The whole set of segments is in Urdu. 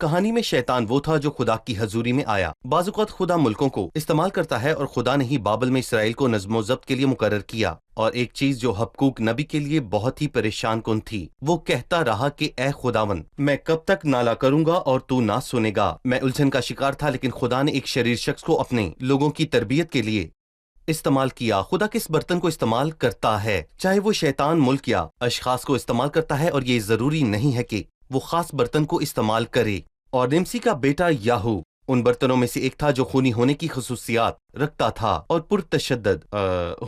کہانی میں شیطان وہ تھا جو خدا کی حضوری میں آیا۔ بعض اوقات خدا ملکوں کو استعمال کرتا ہے، اور خدا نے ہی بابل میں اسرائیل کو نظم و ضبط کے لیے مقرر کیا۔ اور ایک چیز جو حبقوق نبی کے لیے بہت ہی پریشان کن تھی، وہ کہتا رہا کہ اے خداوند، میں کب تک نالا کروں گا اور تو نہ سنے گا۔ میں الجھن کا شکار تھا، لیکن خدا نے ایک شریر شخص کو اپنے لوگوں کی تربیت کے لیے استعمال کیا۔ خدا کس برتن کو استعمال کرتا ہے، چاہے وہ شیطان ملک یا اشخاص کو استعمال کرتا ہے، اور یہ ضروری نہیں ہے کہ وہ خاص برتن کو استعمال کرے۔ اور نمسی کا بیٹا یاہو ان برتنوں میں سے ایک تھا جو خونی ہونے کی خصوصیات رکھتا تھا اور پرتشدد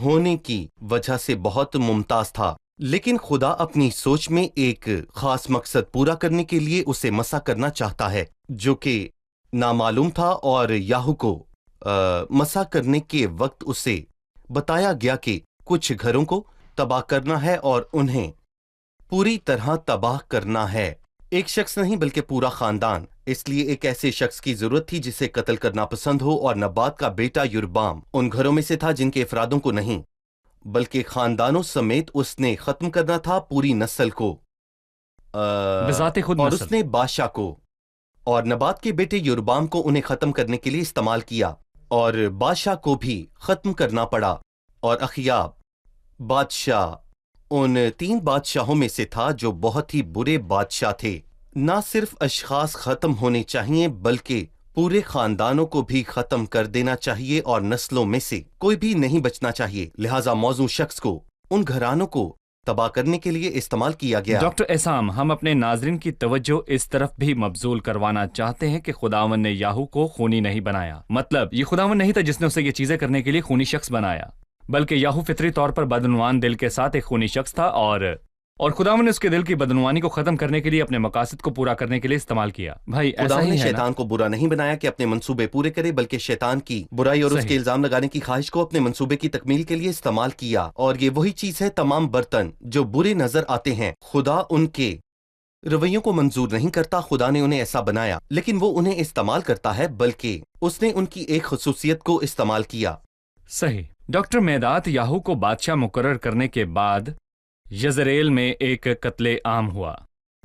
ہونے کی وجہ سے بہت ممتاز تھا، لیکن خدا اپنی سوچ میں ایک خاص مقصد پورا کرنے کے لیے اسے مسح کرنا چاہتا ہے جو کہ نامعلوم تھا۔ اور یاہو کو مسح کرنے کے وقت اسے بتایا گیا کہ کچھ گھروں کو تباہ کرنا ہے اور انہیں پوری طرح تباہ کرنا ہے، ایک شخص نہیں بلکہ پورا خاندان۔ اس لیے ایک ایسے شخص کی ضرورت تھی جسے قتل کرنا پسند ہو، اور نبات کا بیٹا یربام ان گھروں میں سے تھا جن کے افرادوں کو نہیں بلکہ خاندانوں سمیت اس نے ختم کرنا تھا، پوری نسل کو بذات خود اور نسل۔ اس نے بادشاہ کو اور نبات کے بیٹے یربام کو انہیں ختم کرنے کے لیے استعمال کیا، اور بادشاہ کو بھی ختم کرنا پڑا۔ اور اخیاب بادشاہ ان 3 بادشاہوں میں سے تھا جو بہت ہی برے بادشاہ تھے۔ نہ صرف اشخاص ختم ہونے چاہیے بلکہ پورے خاندانوں کو بھی ختم کر دینا چاہیے، اور نسلوں میں سے کوئی بھی نہیں بچنا چاہیے۔ لہٰذا موزوں شخص کو ان گھرانوں کو تباہ کرنے کے لیے استعمال کیا گیا۔ ڈاکٹر احسام، ہم اپنے ناظرین کی توجہ اس طرف بھی مبذول کروانا چاہتے ہیں کہ خداوند نے یاہو کو خونی نہیں بنایا۔ مطلب یہ خداوند نہیں تھا جس نے اسے یہ چیزیں کرنے کے لیے خونی شخص بنایا، بلکہ یاہو فطری طور پر بدعنوان دل کے ساتھ ایک خونی شخص تھا، اور خداوند نے اس کے دل کی بدعنوانی کو ختم کرنے کے لیے اپنے مقاصد کو پورا کرنے کے لیے استعمال کیا۔ بھائی ایسا خداوند نے ہی ہے نا؟ شیطان کو برا نہیں بنایا کہ اپنے منصوبے پورے کرے، بلکہ شیطان کی برائی اور اس صحیح۔ کے الزام لگانے کی خواہش کو اپنے منصوبے کی تکمیل کے لیے استعمال کیا۔ اور یہ وہی چیز ہے، تمام برتن جو برے نظر آتے ہیں خدا ان کے رویوں کو منظور نہیں کرتا۔ خدا نے انہیں ایسا بنایا، لیکن وہ انہیں استعمال کرتا ہے، بلکہ اس نے ان کی ایک خصوصیت کو استعمال کیا۔ صحیح۔ ڈاکٹر میدات، یاہو کو بادشاہ مقرر کرنے کے بعد یزریل میں ایک قتل عام ہوا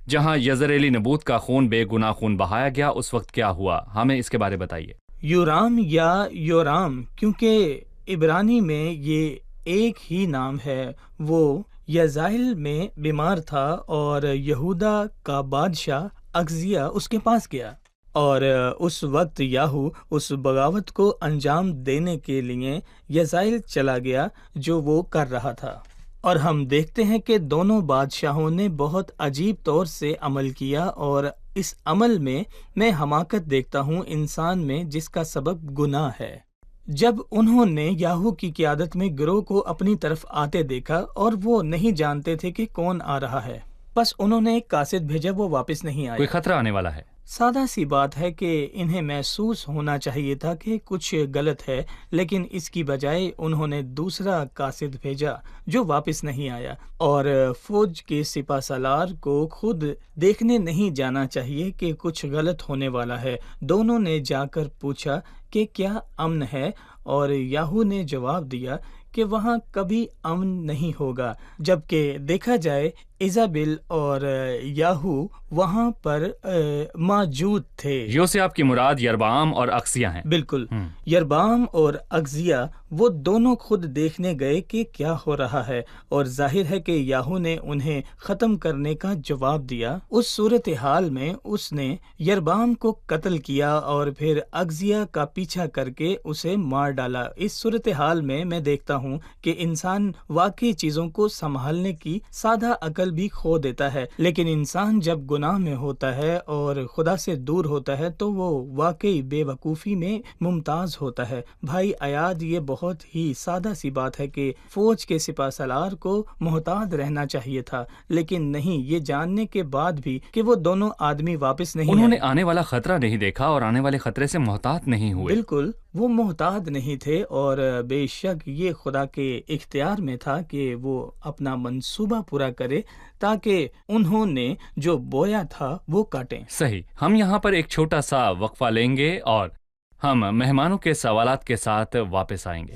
جہاں یزریلی نبوت کا خون بے گناہ خون بہایا گیا۔ اس وقت کیا ہوا، ہمیں اس کے بارے بتائیے۔ یورام یا یورام، کیونکہ عبرانی میں یہ ایک ہی نام ہے، وہ یزائل میں بیمار تھا اور یہودا کا بادشاہ اخزیہ اس کے پاس گیا، اور اس وقت یاہو اس بغاوت کو انجام دینے کے لیے یزائل چلا گیا جو وہ کر رہا تھا۔ اور ہم دیکھتے ہیں کہ دونوں بادشاہوں نے بہت عجیب طور سے عمل کیا، اور اس عمل میں حماقت دیکھتا ہوں انسان میں جس کا سبب گناہ ہے۔ جب انہوں نے یاہو کی قیادت میں گروہ کو اپنی طرف آتے دیکھا اور وہ نہیں جانتے تھے کہ کون آ رہا ہے، بس انہوں نے ایک قاصد بھیجا، وہ واپس نہیں آیا۔ کوئی خطرہ آنے والا ہے۔ سادہ سی بات ہے کہ انہیں محسوس ہونا چاہیے تھا کہ کچھ غلط ہے، لیکن اس کی بجائے انہوں نے دوسرا قاصد بھیجا جو واپس نہیں آیا۔ اور فوج کے سپہ سالار کو خود دیکھنے نہیں جانا چاہیے کہ کچھ غلط ہونے والا ہے۔ دونوں نے جا کر پوچھا کہ کیا امن ہے، اور یاہو نے جواب دیا کہ وہاں کبھی امن نہیں ہوگا، جبکہ دیکھا جائے ایزابل اور یاہو وہاں پر موجود تھے۔ یو سے آپ کی مراد یربعام اور اخزیہ ہیں۔ بالکل، یربعام اور اخزیہ وہ دونوں خود دیکھنے گئے کہ کیا ہو رہا ہے، اور ظاہر ہے کہ یاہو نے انہیں ختم کرنے کا جواب دیا۔ اس صورتحال میں اس نے یربعام کو قتل کیا اور پھر اخزیہ کا پیچھا کر کے اسے مار ڈالا۔ اس صورتحال میں دیکھتا ہوں کہ انسان واقعی چیزوں کو سنبھالنے کی سادہ عقل بھی کھو دیتا ہے، لیکن انسان جب گناہ میں ہوتا ہے اور خدا سے دور ہوتا ہے تو وہ واقعی بے وقوفی میں ممتاز ہوتا ہے۔ بھائی ایاد، یہ بہت ہی سادہ سی بات ہے کہ فوج کے سپہ سالار کو محتاط رہنا چاہیے تھا، لیکن نہیں، یہ جاننے کے بعد بھی کہ وہ دونوں آدمی واپس نہیں انہوں نے آئے۔ آنے والا خطرہ نہیں دیکھا اور آنے والے خطرے سے محتاط نہیں ہوئے۔ بالکل، وہ محتاط نہیں تھے، اور بے شک یہ خدا کے اختیار میں تھا کہ وہ اپنا منصوبہ پورا کرے تاکہ انہوں نے جو بویا تھا وہ کاٹیں۔ صحیح۔ ہم یہاں پر ایک چھوٹا سا وقفہ لیں گے اور ہم مہمانوں کے سوالات کے ساتھ واپس آئیں گے۔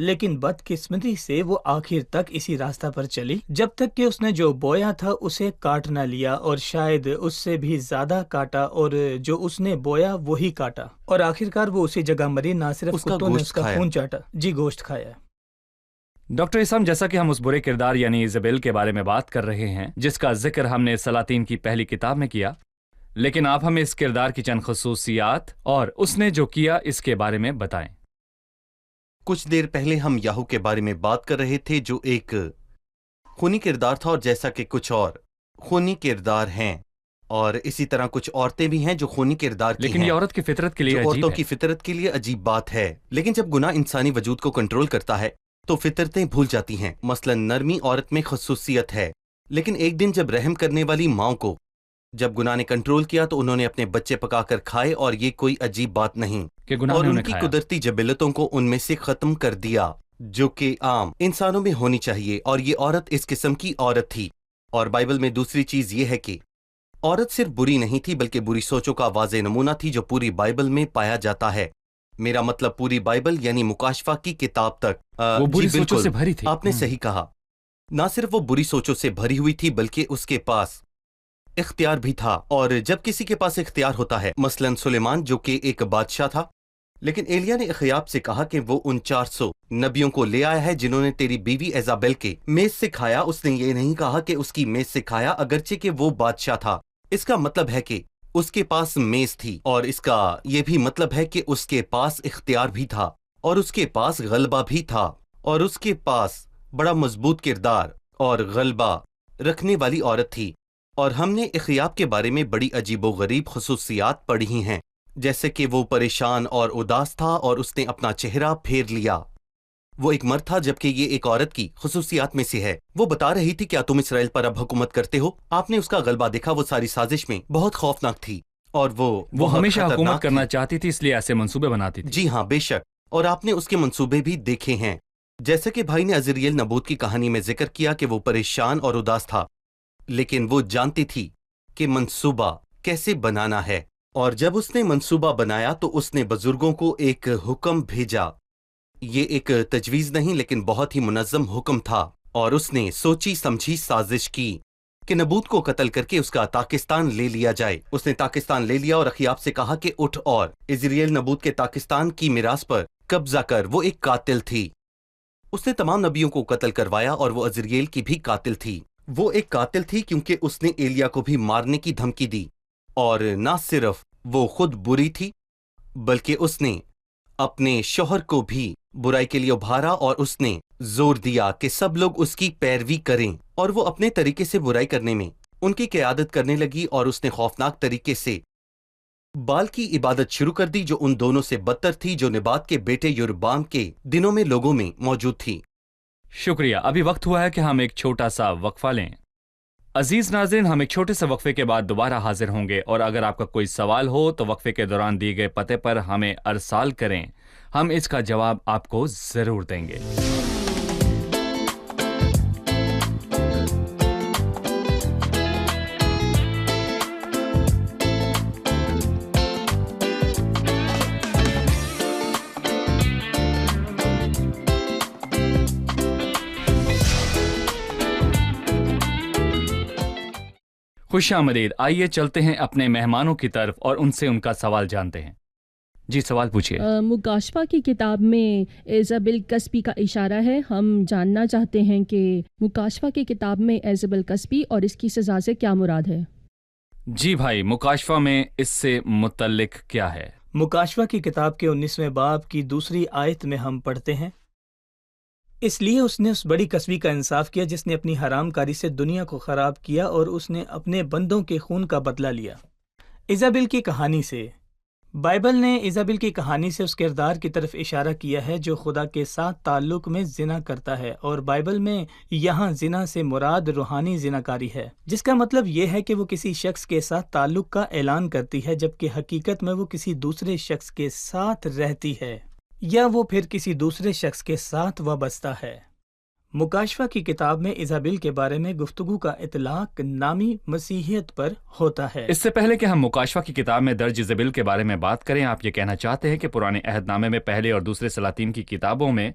لیکن بدقسمتی سے وہ آخر تک اسی راستہ پر چلی جب تک کہ اس نے جو بویا تھا اسے کاٹ نہ لیا، اور شاید اس سے بھی زیادہ کاٹا، اور جو اس نے بویا وہی کاٹا، اور آخرکار وہ اسی جگہ مری، نہ صرف اس کا کتوں نے گوشت اس کا کھایا۔ خون چاٹا، جی گوشت کھایا۔ ڈاکٹر اسام، جیسا کہ ہم اس برے کردار یعنی ایزابیل کے بارے میں بات کر رہے ہیں جس کا ذکر ہم نے سلاطین کی پہلی کتاب میں کیا، لیکن آپ ہمیں اس کردار کی چند خصوصیات اور اس نے جو کیا اس کے بارے میں بتائیں۔ کچھ دیر پہلے ہم یاہو کے بارے میں بات کر رہے تھے جو ایک خونی کردار تھا، اور جیسا کہ کچھ اور خونی کردار ہیں اور اسی طرح کچھ عورتیں بھی ہیں جو خونی کردار کی لیکن ہیں، یہ عورت کی فطرت کے لیے جو عجیب عورتوں ہے۔ کی فطرت کے لیے عجیب بات ہے۔ لیکن جب گناہ انسانی وجود کو کنٹرول کرتا ہے تو فطرتیں بھول جاتی ہیں۔ مثلا نرمی عورت میں خصوصیت ہے، لیکن ایک دن جب رحم کرنے والی ماں کو جب گناہ نے کنٹرول کیا تو انہوں نے اپنے بچے پکا کر کھائے، اور یہ کوئی عجیب بات نہیں، کہ گناہ اور نے ان انہیں کی کھایا۔ قدرتی جبلتوں کو ان میں سے ختم کر دیا جو کہ عام انسانوں میں ہونی چاہیے، اور یہ عورت اس قسم کی عورت تھی۔ اور بائبل میں دوسری چیز یہ ہے کہ عورت صرف بری نہیں تھی بلکہ بری سوچوں کا واضح نمونہ تھی جو پوری بائبل میں پایا جاتا ہے۔ میرا مطلب پوری بائبل یعنی مکاشفہ کی کتاب تک۔ وہ بری جی سوچوں بالکل، سے بھری تھی۔ آپ نے صحیح کہا، نہ صرف وہ بری سوچوں سے بھری ہوئی تھی بلکہ اس کے پاس اختیار بھی تھا، اور جب کسی کے پاس اختیار ہوتا ہے، مثلا سلیمان جو کہ ایک بادشاہ تھا، لیکن ایلیا نے اخیاب سے کہا کہ وہ ان 400 نبیوں کو لے آیا ہے جنہوں نے تیری بیوی ایزابیل کے میز سے کھایا۔ اس نے یہ نہیں کہا کہ اس کی میز سے کھایا، اگرچہ کہ وہ بادشاہ تھا۔ اس کا مطلب ہے کہ اس کے پاس میز تھی، اور اس کا یہ بھی مطلب ہے کہ اس کے پاس اختیار بھی تھا، اور اس کے پاس غلبہ بھی تھا، اور اس کے پاس بڑا مضبوط کردار اور غلبہ رکھنے والی عورت تھی۔ اور ہم نے اخیاب کے بارے میں بڑی عجیب و غریب خصوصیات پڑھی ہیں، جیسے کہ وہ پریشان اور اداس تھا اور اس نے اپنا چہرہ پھیر لیا۔ وہ ایک مرد تھا جبکہ یہ ایک عورت کی خصوصیات میں سے ہے۔ وہ بتا رہی تھی کیا تم اسرائیل پر اب حکومت کرتے ہو؟ آپ نے اس کا غلبہ دیکھا، وہ ساری سازش میں بہت خوفناک تھی، اور وہ بہت ہمیشہ خطرناک حکومت کرنا تھی۔ چاہتی تھی، اس لیے ایسے منصوبے بناتی تھی۔ جی ہاں، بے شک، اور آپ نے اس کے منصوبے بھی دیکھے ہیں، جیسے کہ بھائی نے عزریل نبوت کی کہانی میں ذکر کیا کہ وہ پریشان اور اداس تھا، لیکن وہ جانتی تھی کہ منصوبہ کیسے بنانا ہے، اور جب اس نے منصوبہ بنایا تو اس نے بزرگوں کو ایک حکم بھیجا۔ یہ ایک تجویز نہیں لیکن بہت ہی منظم حکم تھا، اور اس نے سوچی سمجھی سازش کی کہ نبوت کو قتل کر کے اس کا تاکستان لے لیا جائے۔ اس نے تاکستان لے لیا اور اخیاب سے کہا کہ اٹھ اور عزریل نبوت کے تاکستان کی میراث پر قبضہ کر۔ وہ ایک قاتل تھی، اس نے تمام نبیوں کو قتل کروایا، اور وہ عزریل کی بھی قاتل تھی۔ وہ ایک قاتل تھی کیونکہ اس نے ایلیا کو بھی مارنے کی دھمکی دی، اور نہ صرف وہ خود بری تھی بلکہ اس نے اپنے شوہر کو بھی برائی کے لیے ابھارا، اور اس نے زور دیا کہ سب لوگ اس کی پیروی کریں، اور وہ اپنے طریقے سے برائی کرنے میں ان کی قیادت کرنے لگی، اور اس نے خوفناک طریقے سے بال کی عبادت شروع کر دی جو ان دونوں سے بدتر تھی جو نبات کے بیٹے یربام کے دنوں میں لوگوں میں موجود تھی۔ شکریہ۔ ابھی وقت ہوا ہے کہ ہم ایک چھوٹا سا وقفہ لیں۔ عزیز ناظرین، ہم ایک چھوٹے سے وقفے کے بعد دوبارہ حاضر ہوں گے، اور اگر آپ کا کوئی سوال ہو تو وقفے کے دوران دیے گئے پتے پر ہمیں ارسال کریں، ہم اس کا جواب آپ کو ضرور دیں گے۔ خوش آمدید۔ آئیے چلتے ہیں اپنے مہمانوں کی طرف اور ان سے ان کا سوال جانتے ہیں۔ جی سوال پوچھیے۔ مکاشفہ کی کتاب میں ایزابل کسبی کا اشارہ ہے۔ ہم جاننا چاہتے ہیں کہ مکاشفہ کی کتاب میں ایزابل کسبی اور اس کی سزا سے کیا مراد ہے؟ جی بھائی، مکاشفہ میں اس سے متعلق کیا ہے؟ مکاشفہ کی کتاب کے 19ویں باب کی 2 آیت میں ہم پڑھتے ہیں، اس لیے اس نے اس بڑی کسبی کا انصاف کیا جس نے اپنی حرام کاری سے دنیا کو خراب کیا، اور اس نے اپنے بندوں کے خون کا بدلہ لیا۔ ایزابل کی کہانی سے بائبل نے ایزابل کی کہانی سے اس کردار کی طرف اشارہ کیا ہے جو خدا کے ساتھ تعلق میں زنا کرتا ہے، اور بائبل میں یہاں زنا سے مراد روحانی زنا کاری ہے، جس کا مطلب یہ ہے کہ وہ کسی شخص کے ساتھ تعلق کا اعلان کرتی ہے جبکہ حقیقت میں وہ کسی دوسرے شخص کے ساتھ رہتی ہے، یا وہ پھر کسی دوسرے شخص کے ساتھ وابستہ ہے۔ مکاشفہ کی کتاب میں ایزابل کے بارے میں گفتگو کا اطلاق نامی مسیحیت پر ہوتا ہے۔ اس سے پہلے کہ ہم مکاشفہ کی کتاب میں درج ایزابل کے بارے میں بات کریں، آپ یہ کہنا چاہتے ہیں کہ پرانے عہد نامے میں پہلے اور دوسرے سلاطین کی کتابوں میں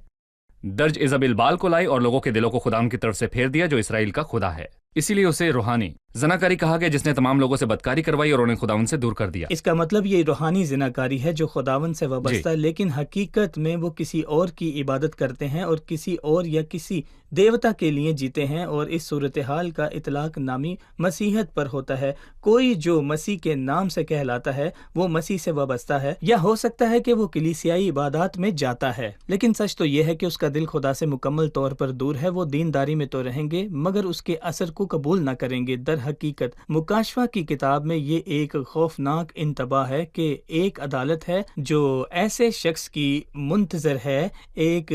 درج ایزابل بال کو لائی اور لوگوں کے دلوں کو خداوند کی طرف سے پھیر دیا جو اسرائیل کا خدا ہے، اسی لیے اسے روحانی زناکاری کہا گیا، جس نے تمام لوگوں سے بدکاری کروائی اور انہیں خداوند سے دور کر دیا۔ اس کا مطلب یہ روحانی زناکاری ہے جو خداوند سے وابستہ ہے، لیکن حقیقت میں وہ کسی اور کی عبادت کرتے ہیں اور کسی اور یا کسی دیوتا کے لیے جیتے ہیں، اور اس صورتحال کا اطلاق نامی مسیحیت پر ہوتا ہے۔ کوئی جو مسیح کے نام سے کہلاتا ہے وہ مسیح سے وابستہ ہے، یا ہو سکتا ہے کہ وہ کلیسیائی عبادات میں جاتا ہے، لیکن سچ تو یہ ہے کہ اس کا دل خدا سے مکمل طور پر دور ہے۔ وہ دینداری میں تو رہیں گے مگر اس کے اثر کو قبول نہ کریں گے۔ در حقیقت مکاشفہ کی کتاب میں یہ ایک خوفناک انتباہ ہے کہ ایک عدالت ہے جو ایسے شخص کی منتظر ہے، ایک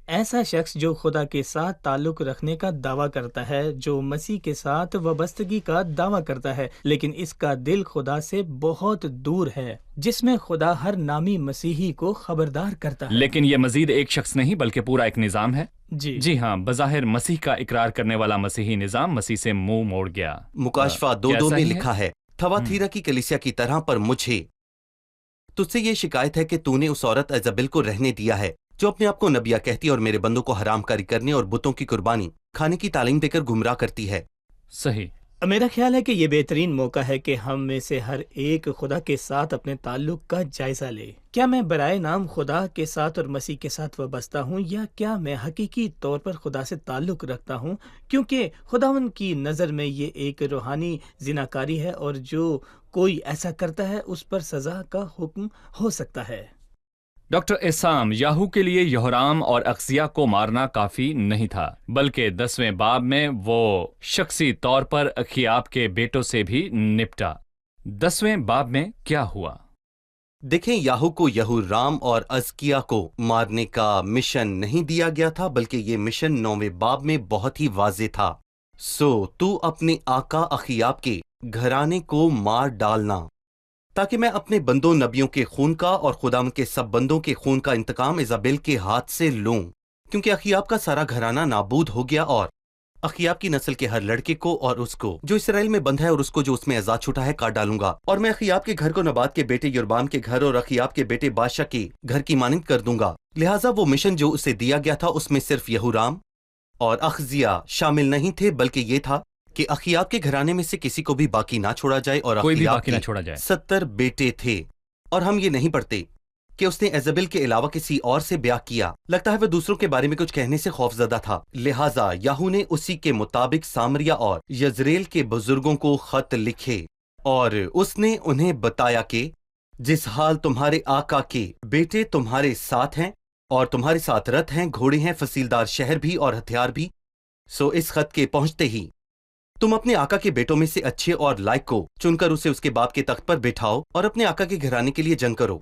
ایسا شخص جو خدا کے ساتھ تعلق رکھنے کا دعویٰ کرتا ہے، جو مسیح کے ساتھ وابستگی کا دعویٰ کرتا ہے، لیکن اس کا دل خدا سے بہت دور ہے، جس میں خدا ہر نامی مسیحی کو خبردار کرتا ہے۔ لیکن یہ مزید ایک شخص نہیں بلکہ پورا ایک نظام ہے۔ جی ہاں، بظاہر مسیح کا اقرار کرنے والا مسیحی نظام مسیح سے منہ موڑ گیا۔ مکاشفہ 2:2 میں لکھا ہے، تھواتیرا کی کلیسیا کی طرح پر مجھے تجھ سے یہ شکایت ہے کہ تو نے اس عورت ایزابل کو رہنے دیا ہے جو اپنے آپ کو نبیہ کہتی اور میرے بندوں کو حرام کاری کرنے اور بتوں کی قربانی کھانے کی تعلیم دے کر گمراہ کرتی ہے۔ صحیح۔ میرا خیال ہے کہ یہ بہترین موقع ہے کہ ہم میں سے ہر ایک خدا کے ساتھ اپنے تعلق کا جائزہ لے۔ کیا میں برائے نام خدا کے ساتھ اور مسیح کے ساتھ وابستہ ہوں، یا کیا میں حقیقی طور پر خدا سے تعلق رکھتا ہوں؟ کیونکہ خداوند کی نظر میں یہ ایک روحانی زناکاری ہے، اور جو کوئی ایسا کرتا ہے اس پر سزا کا حکم ہو سکتا ہے۔ ڈاکٹر اسام، یاہو کے لیے یہورام اور اخزیہ کو مارنا کافی نہیں تھا، بلکہ 10ویں باب میں وہ شخصی طور پر اخیاب کے بیٹوں سے بھی نپٹا۔ 10ویں باب میں کیا ہوا؟ دیکھیں، یاہو کو یہورام اور ازکیہ کو مارنے کا مشن نہیں دیا گیا تھا، بلکہ یہ مشن 9ویں باب میں بہت ہی واضح تھا۔ تو اپنے آقا اخیاب کے گھرانے کو مار ڈالنا، تاکہ میں اپنے بندوں نبیوں کے خون کا اور خداوند کے سب بندوں کے خون کا انتقام ایزابل کے ہاتھ سے لوں، کیونکہ اخیاب کا سارا گھرانہ نابود ہو گیا، اور اخیاب کی نسل کے ہر لڑکے کو اور اس کو جو اسرائیل میں بند ہے اور اس کو جو اس میں آزاد چھوٹا ہے کاٹ ڈالوں گا، اور میں اخیاب کے گھر کو نبات کے بیٹے یربام کے گھر اور اخیاب کے بیٹے بادشاہ کے گھر کی مانند کر دوں گا۔ لہٰذا وہ مشن جو اسے دیا گیا تھا اس میں صرف یہورام اور اخزیہ شامل نہیں تھے، بلکہ یہ تھا کہ اخیاب کے گھرانے میں سے کسی کو بھی باقی نہ چھوڑا جائے، اور کوئی بھی اخیاب باقی نہ کے چھوڑا جائے۔ 70 بیٹے تھے، اور ہم یہ نہیں پڑھتے کہ اس نے ایزابل کے علاوہ کسی اور سے بیاہ کیا۔ لگتا ہے وہ دوسروں کے بارے میں کچھ کہنے سے خوف زدہ تھا، لہٰذا یاہو نے اسی کے مطابق سامریا اور یزریل کے بزرگوں کو خط لکھے، اور اس نے انہیں بتایا کہ جس حال تمہارے آقا کے بیٹے تمہارے ساتھ ہیں اور تمہارے ساتھ رتھ ہیں، گھوڑے ہیں، فصیلدار شہر بھی اور ہتھیار بھی، سو اس خط کے پہنچتے ہی تم اپنے آقا کے بیٹوں میں سے اچھے اور لائق کو چن کر اسے اس کے باپ کے تخت پر بٹھاؤ اور اپنے آقا کے گھرانے کے لیے جنگ کرو۔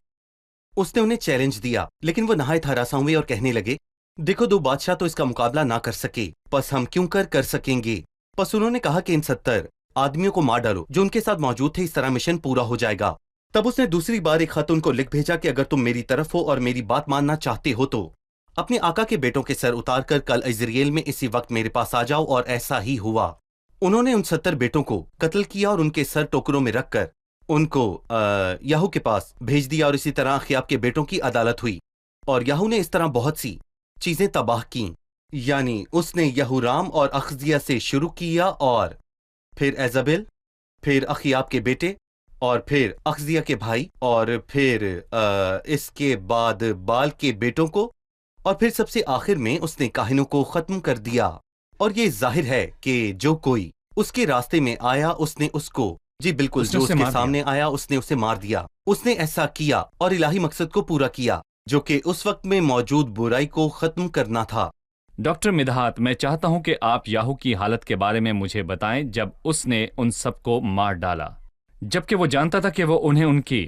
اس نے انہیں چیلنج دیا، لیکن وہ نہایت ہراساں ہوئے اور کہنے لگے، دیکھو 2 بادشاہ تو اس کا مقابلہ نہ کر سکے، پس ہم کیوں کر سکیں گے؟ پس انہوں نے کہا کہ ان 70 آدمیوں کو مار ڈالو جو ان کے ساتھ موجود تھے، اس طرح مشن پورا ہو جائے گا۔ تب اس نے دوسری بار ایک خط ان کو لکھ بھیجا کہ اگر تم میری طرف ہو اور میری بات ماننا چاہتے ہو تو اپنے آقا کے بیٹوں کے سر اتار کر کل عزریل میں اسی وقت میرے پاس آ جاؤ، اور ایسا ہی ہوا۔ انہوں نے ان 70 بیٹوں کو قتل کیا اور ان کے سر ٹوکروں میں رکھ کر ان کو یاہو کے پاس بھیج دیا، اور اسی طرح اخیاب کے بیٹوں کی عدالت ہوئی، اور یاہو نے اس طرح بہت سی چیزیں تباہ کیں، یعنی اس نے یہورام اور اخزیہ سے شروع کیا، اور پھر ایزابل، پھر اخیاب کے بیٹے، اور پھر اخزیہ کے بھائی، اور پھر اس کے بعد بال کے بیٹوں کو، اور پھر سب سے آخر میں اس نے کاہنوں کو ختم کر دیا۔ اور یہ ظاہر ہے کہ جو کوئی اس کے راستے میں آیا اس نے اس کو، جی بالکل، جو اس کے سامنے آیا اس نے اسے مار دیا۔ اس نے ایسا کیا اور الہی مقصد کو پورا کیا جو کہ اس وقت میں موجود برائی کو ختم کرنا تھا۔ ڈاکٹر مدحت، میں چاہتا ہوں کہ آپ یاہو کی حالت کے بارے میں مجھے بتائیں جب اس نے ان سب کو مار ڈالا، جبکہ وہ جانتا تھا کہ وہ انہیں ان کی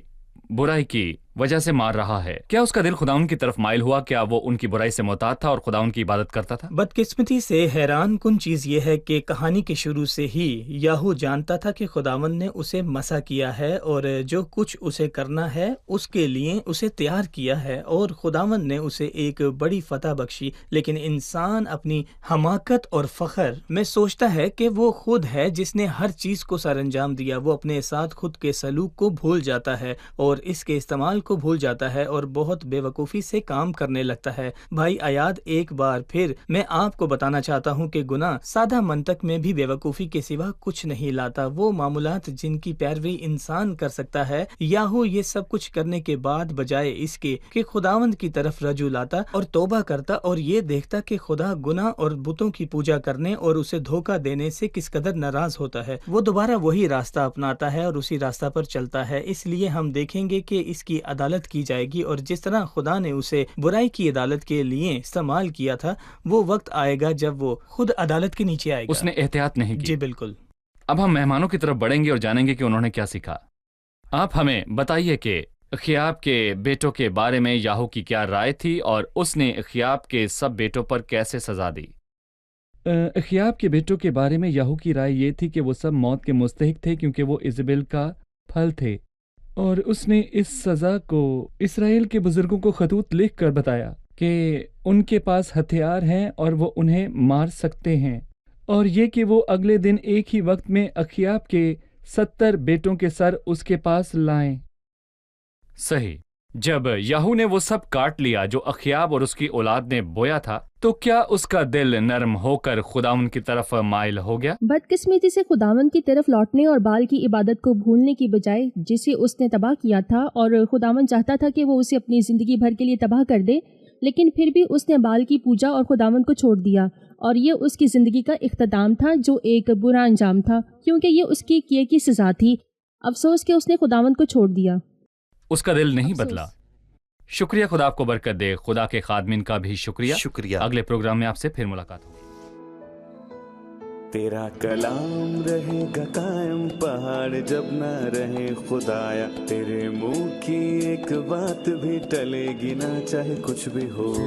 برائی کی وجہ سے مار رہا ہے۔ کیا اس کا دل خداوند کی طرف مائل ہوا؟ کیا وہ ان کی برائی سے محتاط تھا اور خداوند کی عبادت کرتا تھا؟ بدقسمتی سے حیران کن چیز یہ ہے کہ کہانی کے شروع سے ہی یاہو جانتا تھا کہ خداوند نے اسے مسا کیا ہے اور جو کچھ اسے کرنا ہے اس کے لیے اسے تیار کیا ہے، اور خداوند نے اسے ایک بڑی فتح بخشی۔ لیکن انسان اپنی حماقت اور فخر میں سوچتا ہے کہ وہ خود ہے جس نے ہر چیز کو سر انجام دیا۔ وہ اپنے ساتھ خود کے سلوک کو بھول جاتا ہے اور اس کے استعمال کو بھول جاتا ہے اور بہت بے وقوفی سے کام کرنے لگتا ہے۔ بھائی ایاد، ایک بار پھر میں آپ کو بتانا چاہتا ہوں کہ گناہ سادہ منطق میں بھی بے وقوفی کے سوا کچھ نہیں لاتا۔ وہ معمولات جن کی پیروی انسان کر سکتا ہے، یاہو یہ سب کچھ کرنے کے بعد بجائے اس کے کہ خداوند کی طرف رجوع لاتا اور توبہ کرتا اور یہ دیکھتا کہ خدا گناہ اور بتوں کی پوجا کرنے اور اسے دھوکہ دینے سے کس قدر ناراض ہوتا ہے، وہ دوبارہ وہی راستہ اپناتا ہے اور اسی راستہ پر چلتا ہے۔ اس لیے ہم دیکھیں گے کہ اس کی عدالت کی جائے گی، اور جس طرح خدا نے اسے برائی کی عدالت کے لیے استعمال کیا تھا، وہ وقت آئے گا جب وہ خود عدالت کے نیچے آئے گا۔ اس نے احتیاط نہیں کی۔ جی بالکل۔ اب ہم مہمانوں کی طرف بڑھیں گے اور جانیں گے کہ انہوں نے کیا سیکھا۔ آپ ہمیں بتائیے کہ اخیاب کے بیٹوں کے بارے میں یاہو کی کیا رائے تھی اور اس نے اخیاب کے سب بیٹوں پر کیسے سزا دی؟ اخیاب کے بیٹوں کے بارے میں یاہو کی رائے یہ تھی کہ وہ سب موت کے مستحق تھے کیونکہ وہ ایزابل کا پھل تھے، اور اس نے اس سزا کو اسرائیل کے بزرگوں کو خطوط لکھ کر بتایا کہ ان کے پاس ہتھیار ہیں اور وہ انہیں مار سکتے ہیں، اور یہ کہ وہ اگلے دن ایک ہی وقت میں اخیاب کے 70 بیٹوں کے سر اس کے پاس لائیں۔ صحیح۔ جب یاہو نے وہ سب کاٹ لیا جو اخیاب اور اس کی اولاد نے بویا تھا، تو کیا اس کا دل نرم ہو کر خداوند کی طرف مائل ہو گیا؟ بدقسمتی سے خداوند کی طرف لوٹنے اور بال کی عبادت کو بھولنے کی بجائے جسے اس نے تباہ کیا تھا، اور خداوند چاہتا تھا کہ وہ اسے اپنی زندگی بھر کے لیے تباہ کر دے، لیکن پھر بھی اس نے بال کی پوجا اور خداوند کو چھوڑ دیا، اور یہ اس کی زندگی کا اختتام تھا جو ایک برا انجام تھا، کیونکہ یہ اس کی کیے کی سزا تھی۔ افسوس کہ اس نے خداوند کو چھوڑ دیا۔ اس کا دل نہیں افسوس۔ بدلا۔ شکریہ، خدا آپ کو برکت دے۔ خدا کے خادمین کا بھی شکریہ۔ شکریہ۔ اگلے پروگرام میں آپ سے پھر ملاقات ہوگی۔ تیرا کلام رہے گا قائم، پہاڑ جب نہ رہے خدایا، تیرے منہ کی ایک بات بھی ٹلے گی نہ، چاہے کچھ بھی ہو۔